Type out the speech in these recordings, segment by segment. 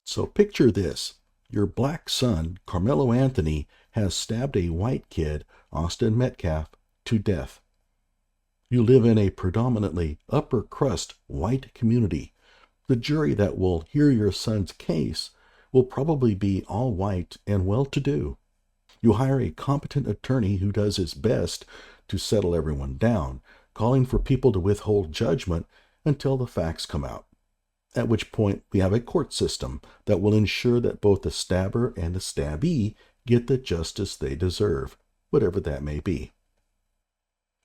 So picture this. Your black son, Karmelo Anthony, has stabbed a white kid, Austin Metcalf, to death. You live in a predominantly upper crust white community. The jury that will hear your son's case will probably be all white and well-to-do. You hire a competent attorney who does his best to settle everyone down, calling for people to withhold judgment until the facts come out. At which point we have a court system that will ensure that both the stabber and the stabee get the justice they deserve, whatever that may be.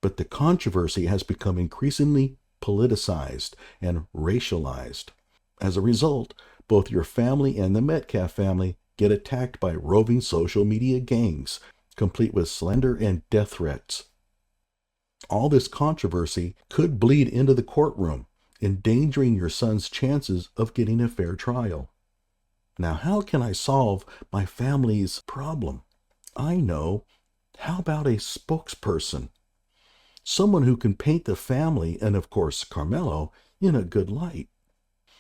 But the controversy has become increasingly politicized and racialized. As a result, both your family and the Metcalf family get attacked by roving social media gangs, complete with slander and death threats. All this controversy could bleed into the courtroom, endangering your son's chances of getting a fair trial. Now, how can I solve my family's problem? I know. How about a spokesperson? Someone who can paint the family, and of course Karmelo, in a good light,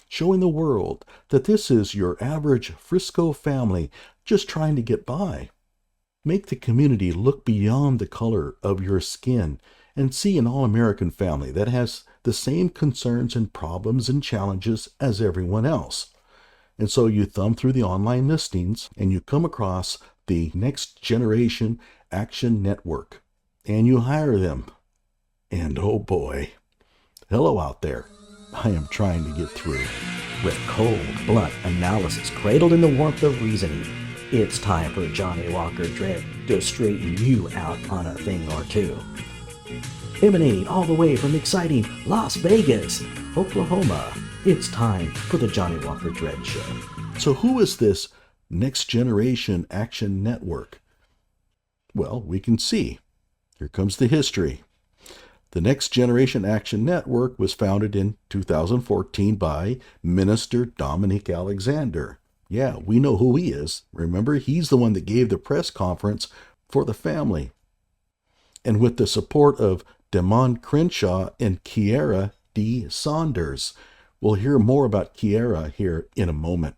showing the world that this is your average Frisco family just trying to get by. Make the community look beyond the color of your skin and see an all-American family that has the same concerns and problems and challenges as everyone else. And so you thumb through the online listings and you come across the Next Generation Action Network, and you hire them. And oh boy, hello out there. I am trying to get through. With cold, blunt analysis cradled in the warmth of reasoning, it's time for Johnny Walker Dread to straighten you out on a thing or two. Emanating all the way from exciting Las Vegas, Oklahoma, it's time for the Johnny Walker Dread Show. So who is this Next Generation Action Network? Well, we can see. Here comes the history. The Next Generation Action Network was founded in 2014 by Minister Dominic Alexander. Yeah, we know who he is. Remember, he's the one that gave the press conference for the family. And with the support of Damon Crenshaw and Kiara Saunders. We'll hear more about Kiara here in a moment.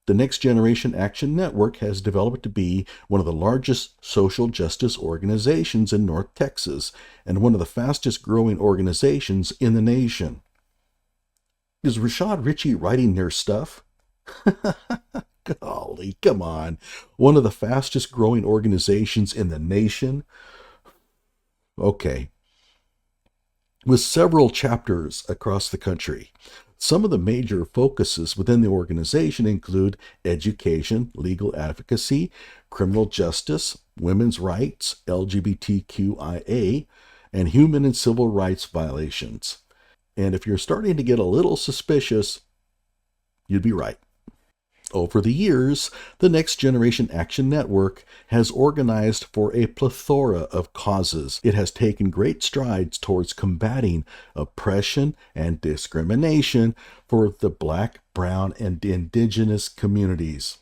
The Next Generation Action Network has developed to be one of the largest social justice organizations in North Texas and one of the fastest growing organizations in the nation. Is Rashad Ritchie writing their stuff? Golly, come on. One of the fastest growing organizations in the nation? Okay. With several chapters across the country. Some of the major focuses within the organization include education, legal advocacy, criminal justice, women's rights, LGBTQIA, and human and civil rights violations. And if you're starting to get a little suspicious, you'd be right. Over the years, the Next Generation Action Network has organized for a plethora of causes. It has taken great strides towards combating oppression and discrimination for the Black, brown, and indigenous communities.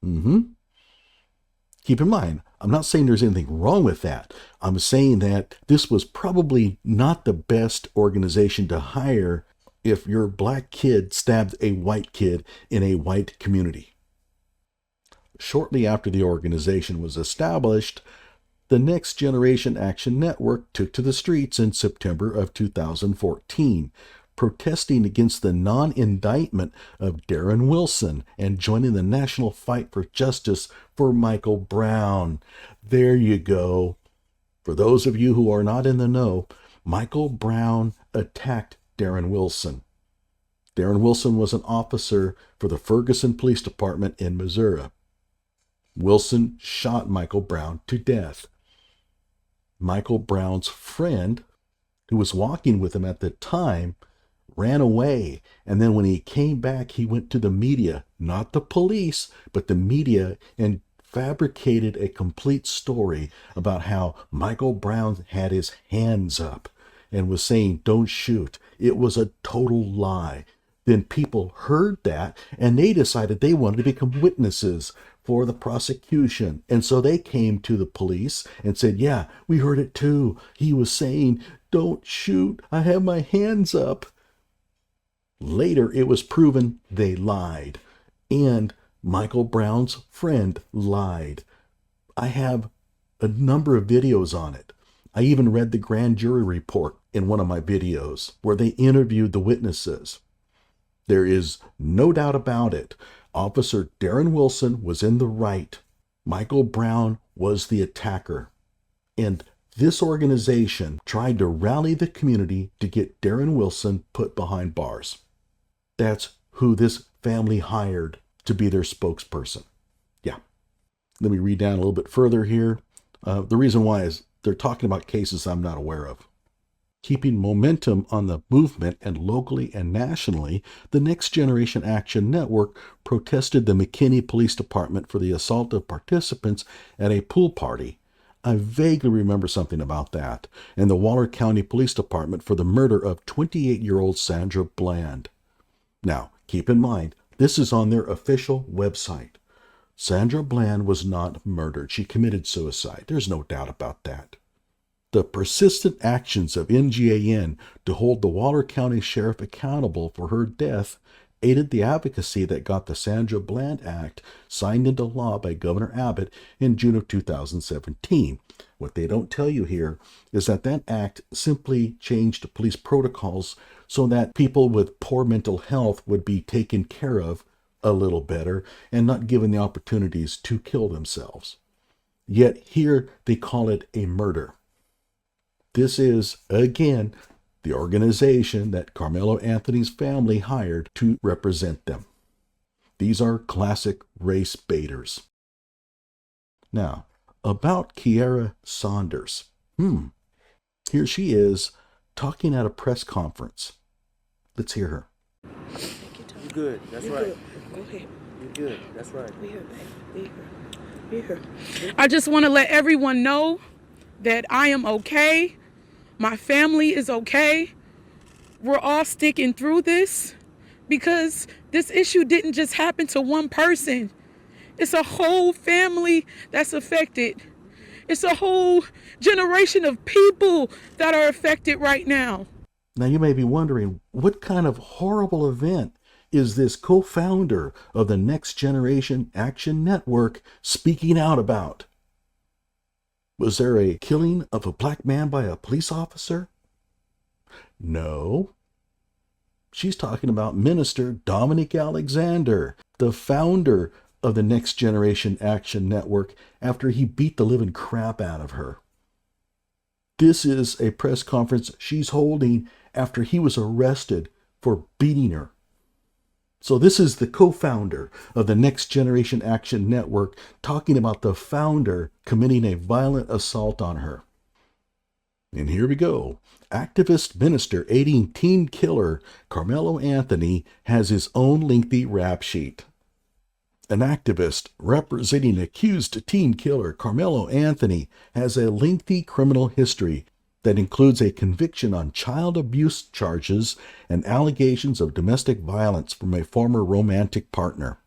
Keep in mind, I'm not saying there's anything wrong with that. I'm saying that this was probably not the best organization to hire if your black kid stabbed a white kid in a white community. Shortly after the organization was established, the Next Generation Action Network took to the streets in September of 2014, protesting against the non-indictment of Darren Wilson and joining the national fight for justice for Michael Brown. There you go. For those of you who are not in the know, Michael Brown attacked Darren Wilson. Darren Wilson was an officer for the Ferguson Police Department in Missouri. Wilson shot Michael Brown to death. Michael Brown's friend, who was walking with him at the time, ran away. And then when he came back, he went to the media, not the police, but the media, and fabricated a complete story about how Michael Brown had his hands up and was saying, "Don't shoot." It was a total lie. Then people heard that and they decided they wanted to become witnesses for the prosecution. And so they came to the police and said, "Yeah, we heard it too. He was saying, 'Don't shoot. I have my hands up.'" Later, it was proven they lied, and Michael Brown's friend lied. I have a number of videos on it. I even read the grand jury report in one of my videos where they interviewed the witnesses. There is no doubt about it. Officer Darren Wilson was in the right. Michael Brown was the attacker. And this organization tried to rally the community to get Darren Wilson put behind bars. That's who this family hired to be their spokesperson. Yeah. Let me read down a little bit further here. The reason why is they're talking about cases I'm not aware of. Keeping momentum on the movement, and locally and nationally, the Next Generation Action Network protested the McKinney Police Department for the assault of participants at a pool party. I vaguely remember something about that. And the Waller County Police Department for the murder of 28-year-old Sandra Bland. Now, keep in mind, this is on their official website. Sandra Bland was not murdered. She committed suicide. There's no doubt about that. The persistent actions of NGAN to hold the Waller County Sheriff accountable for her death aided the advocacy that got the Sandra Bland Act signed into law by Governor Abbott in June of 2017. What they don't tell you here is that that act simply changed police protocols so that people with poor mental health would be taken care of a little better and not given the opportunities to kill themselves. Yet here they call it a murder. This is, again, the organization that Karmelo Anthony's family hired to represent them. These are classic race baiters. Now, about Kiara Saunders. Here she is talking at a press conference. Let's hear her. You're good. That's right. Good. Go ahead. You're good. That's right. We here, babe. We here. I just want to let everyone know that I am okay. My family is okay. We're all sticking through this because this issue didn't just happen to one person. It's a whole family that's affected. It's a whole generation of people that are affected right now. Now you may be wondering, what kind of horrible event is this co-founder of the Next Generation Action Network speaking out about? Was there a killing of a black man by a police officer? No. She's talking about Minister Dominic Alexander, the founder of the Next Generation Action Network, after he beat the living crap out of her. This is a press conference she's holding after he was arrested for beating her. So this is the co-founder of the Next Generation Action Network talking about the founder committing a violent assault on her. And here we go. Activist minister aiding teen killer Karmelo Anthony has his own lengthy rap sheet. An activist representing accused teen killer Karmelo Anthony has a lengthy criminal history that includes a conviction on child abuse charges and allegations of domestic violence from a former romantic partner.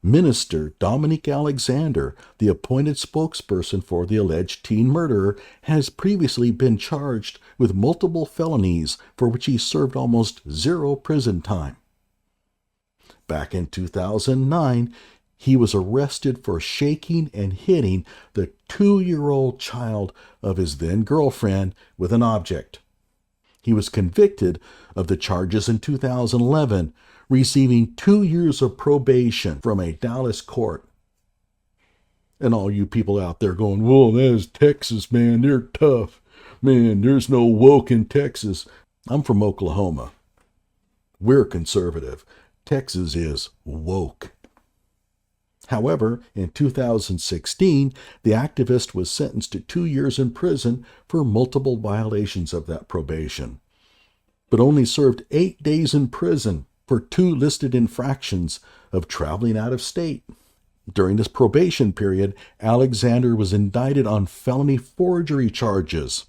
Minister Dominic Alexander, the appointed spokesperson for the alleged teen murderer, has previously been charged with multiple felonies for which he served almost zero prison time. Back in 2009, he was arrested for shaking and hitting the 2-year-old child of his then-girlfriend with an object. He was convicted of the charges in 2011, receiving 2 years of probation from a Dallas court. And all you people out there going, whoa, that is Texas, man, they're tough. Man, there's no woke in Texas. I'm from Oklahoma. We're conservative. Texas is woke. However, in 2016, the activist was sentenced to 2 years in prison for multiple violations of that probation, but only served 8 days in prison for 2 listed infractions of traveling out of state. During this probation period, Alexander was indicted on felony forgery charges.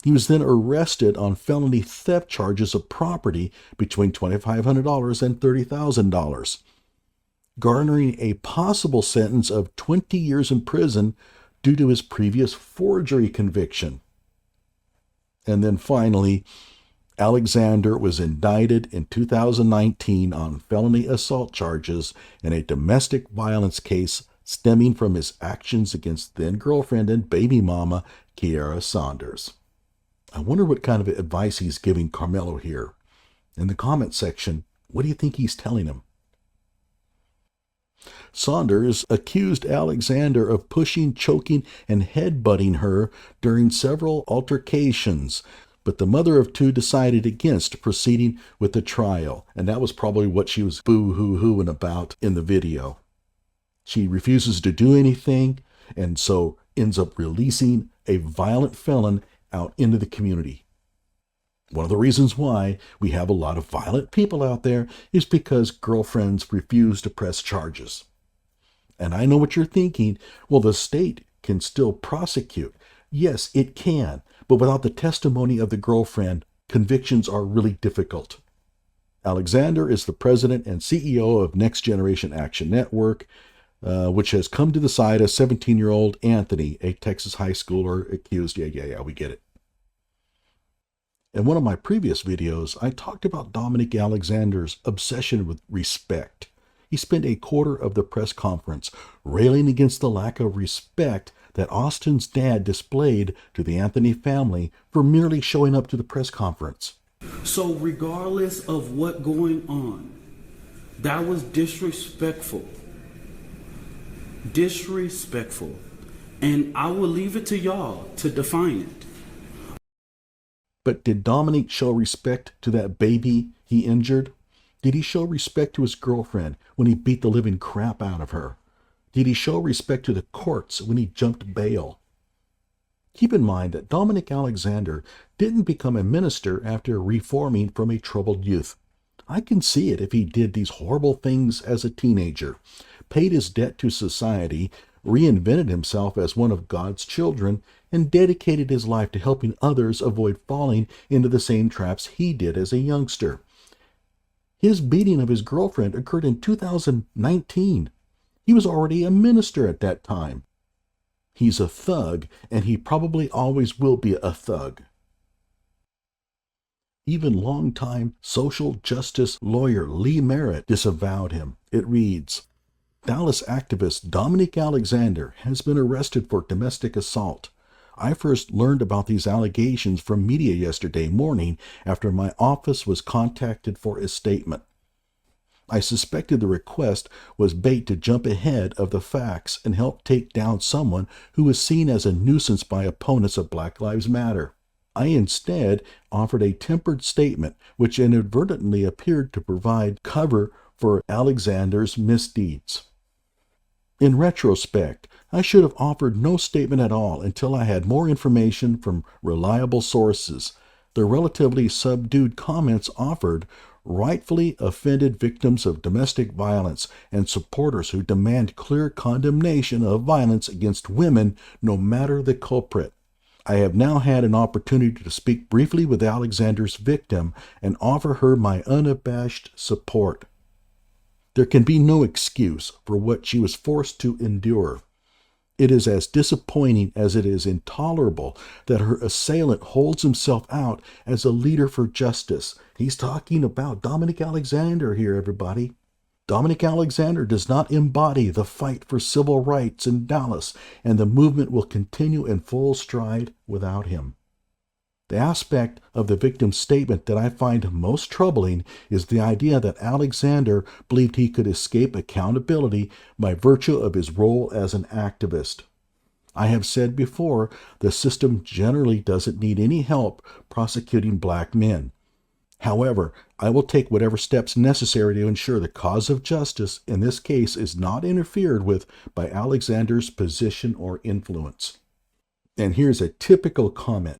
He was then arrested on felony theft charges of property between $2,500 and $30,000. Garnering a possible sentence of 20 years in prison due to his previous forgery conviction. And then finally, Alexander was indicted in 2019 on felony assault charges in a domestic violence case stemming from his actions against then-girlfriend and baby mama, Kiara Saunders. I wonder what kind of advice he's giving Karmelo here. In the comment section, what do you think he's telling him? Saunders accused Alexander of pushing, choking, and headbutting her during several altercations, but the mother of two decided against proceeding with the trial, and that was probably what she was boo-hoo-hooing about in the video. She refuses to do anything, and so ends up releasing a violent felon out into the community. One of the reasons why we have a lot of violent people out there is because girlfriends refuse to press charges. And I know what you're thinking. Well, the state can still prosecute. Yes, it can. But without the testimony of the girlfriend, convictions are really difficult. Alexander is the president and CEO of Next Generation Action Network, which has come to the side of 17-year-old Anthony, a Texas high schooler accused. Yeah, we get it. In one of my previous videos, I talked about Dominic Alexander's obsession with respect. He spent a quarter of the press conference railing against the lack of respect that Austin's dad displayed to the Anthony family for merely showing up to the press conference. So regardless of what going on, that was disrespectful. Disrespectful. And I will leave it to y'all to define it. But did Dominic show respect to that baby he injured? Did he show respect to his girlfriend when he beat the living crap out of her? Did he show respect to the courts when he jumped bail? Keep in mind that Dominic Alexander didn't become a minister after reforming from a troubled youth. I can see it if he did these horrible things as a teenager, paid his debt to society, reinvented himself as one of God's children, and dedicated his life to helping others avoid falling into the same traps he did as a youngster. His beating of his girlfriend occurred in 2019. He was already a minister at that time. He's a thug, and he probably always will be a thug. Even longtime social justice lawyer Lee Merritt disavowed him. It reads, Dallas activist Dominic Alexander has been arrested for domestic assault. I first learned about these allegations from media yesterday morning after my office was contacted for a statement. I suspected the request was bait to jump ahead of the facts and help take down someone who was seen as a nuisance by opponents of Black Lives Matter. I instead offered a tempered statement which inadvertently appeared to provide cover for Alexander's misdeeds. In retrospect, I should have offered no statement at all until I had more information from reliable sources. The relatively subdued comments offered rightfully offended victims of domestic violence and supporters who demand clear condemnation of violence against women, no matter the culprit. I have now had an opportunity to speak briefly with Alexander's victim and offer her my unabashed support. There can be no excuse for what she was forced to endure. It is as disappointing as it is intolerable that her assailant holds himself out as a leader for justice. He's talking about Dominic Alexander here, everybody. Dominic Alexander does not embody the fight for civil rights in Dallas, and the movement will continue in full stride without him. The aspect of the victim's statement that I find most troubling is the idea that Alexander believed he could escape accountability by virtue of his role as an activist. I have said before, the system generally doesn't need any help prosecuting black men. However, I will take whatever steps necessary to ensure the cause of justice in this case is not interfered with by Alexander's position or influence. And here's a typical comment.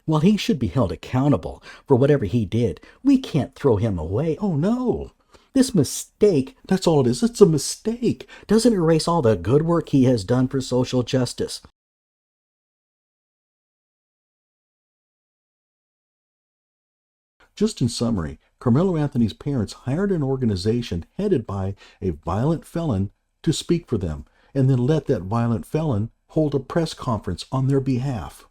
Well, he should be held accountable for whatever he did. We can't throw him away. Oh, no. This mistake, that's all it is. It's a mistake. Doesn't erase all the good work he has done for social justice. Just in summary, Karmelo Anthony's parents hired an organization headed by a violent felon to speak for them, and then let that violent felon hold a press conference on their behalf.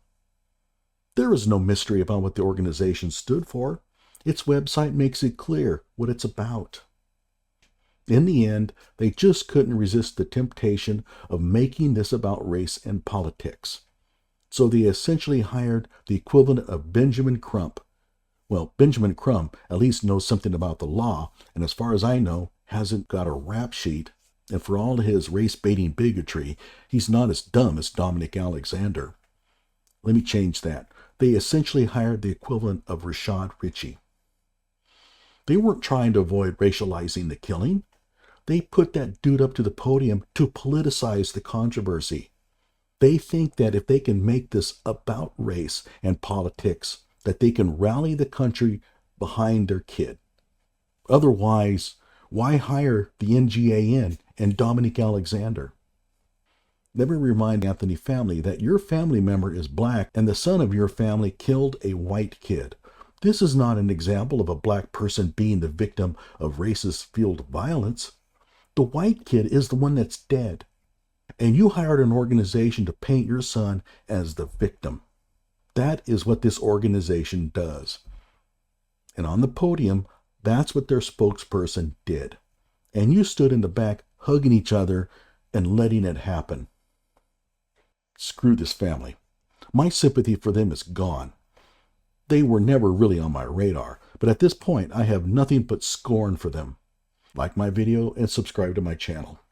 There is no mystery about what the organization stood for. Its website makes it clear what it's about. In the end, they just couldn't resist the temptation of making this about race and politics. So they essentially hired the equivalent of Benjamin Crump. Well, Benjamin Crump at least knows something about the law, and as far as I know, hasn't got a rap sheet. And for all his race-baiting bigotry, he's not as dumb as Dominic Alexander. Let me change that. They essentially hired the equivalent of Rashad Ritchie. They weren't trying to avoid racializing the killing. They put that dude up to the podium to politicize the controversy. They think that if they can make this about race and politics, that they can rally the country behind their kid. Otherwise, why hire the NGAN and Dominic Alexander? Let me remind the Anthony family that your family member is black and the son of your family killed a white kid. This is not an example of a black person being the victim of racist-fueled violence. The white kid is the one that's dead. And you hired an organization to paint your son as the victim. That is what this organization does. And on the podium, that's what their spokesperson did. And you stood in the back hugging each other and letting it happen. Screw this family. My sympathy for them is gone. They were never really on my radar, but at this point I have nothing but scorn for them. Like my video and subscribe to my channel.